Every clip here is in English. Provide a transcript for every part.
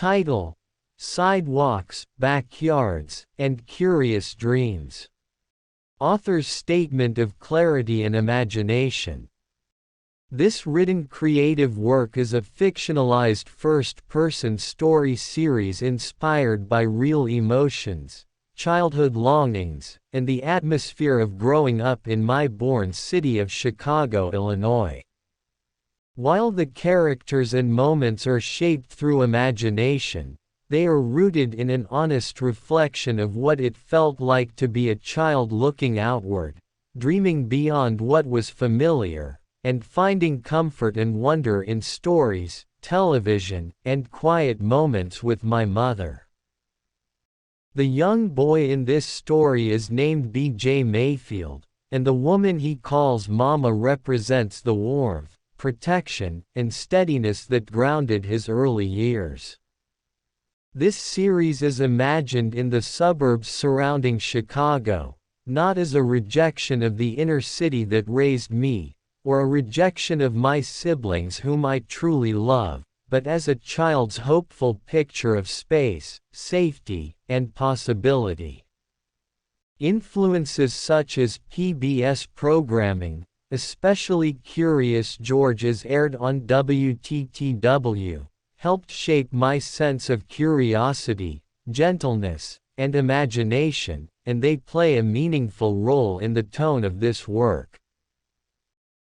Title: Sidewalks, Backyards, and Curious Dreams. Author's statement of clarity and imagination. This written creative work is a fictionalized first-person story series inspired by real emotions, childhood longings, and the atmosphere of growing up in my born city of Chicago, Illinois. While the characters and moments are shaped through imagination, they are rooted in an honest reflection of what it felt like to be a child looking outward, dreaming beyond what was familiar, and finding comfort and wonder in stories, television, and quiet moments with my mother. The young boy in this story is named BJ Mayfield, and the woman he calls Mama represents the warmth, protection, and steadiness that grounded his early years. This series is imagined in the suburbs surrounding Chicago, not as a rejection of the inner city that raised me, or a rejection of my siblings whom I truly love, but as a child's hopeful picture of space, safety, and possibility. Influences such as PBS programming, especially Curious George as aired on WTTW, helped shape my sense of curiosity, gentleness, and imagination, and they play a meaningful role in the tone of this work.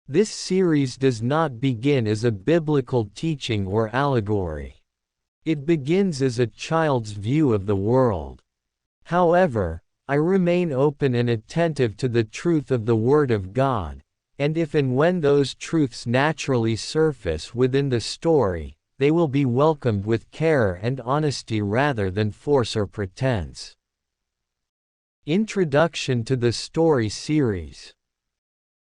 This series does not begin as a biblical teaching or allegory. It begins as a child's view of the world. However, I remain open and attentive to the truth of the Word of God, and if and when those truths naturally surface within the story, they will be welcomed with care and honesty rather than force or pretense. Introduction to the story series.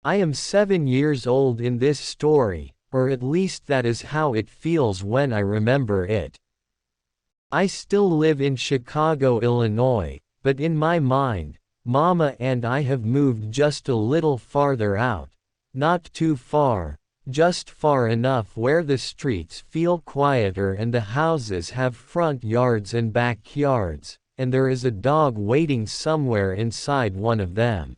I am 7 years old in this story, or at least that is how it feels when I remember it. I still live in Chicago, Illinois, but in my mind, Mama and I have moved just a little farther out, not too far, just far enough where the streets feel quieter and the houses have front yards and backyards, and there is a dog waiting somewhere inside one of them.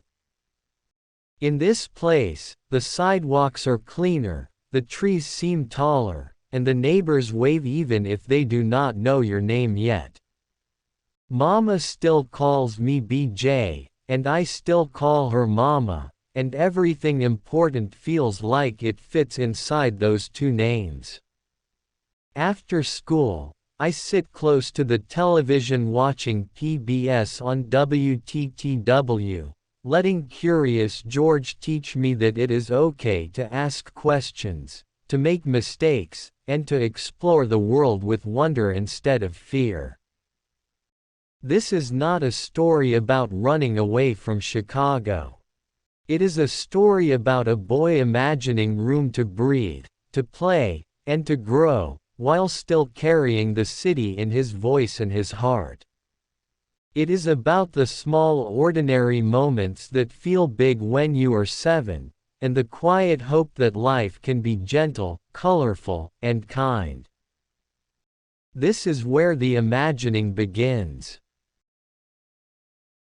In this place, the sidewalks are cleaner, the trees seem taller, and the neighbors wave even if they do not know your name yet. Mama still calls me BJ, and I still call her Mama, and everything important feels like it fits inside those two names. After school, I sit close to the television watching PBS on WTTW, letting Curious George teach me that it is okay to ask questions, to make mistakes, and to explore the world with wonder instead of fear. This is not a story about running away from Chicago. It is a story about a boy imagining room to breathe, to play, and to grow, while still carrying the city in his voice and his heart. It is about the small ordinary moments that feel big when you are 7, and the quiet hope that life can be gentle, colorful, and kind. This is where the imagining begins.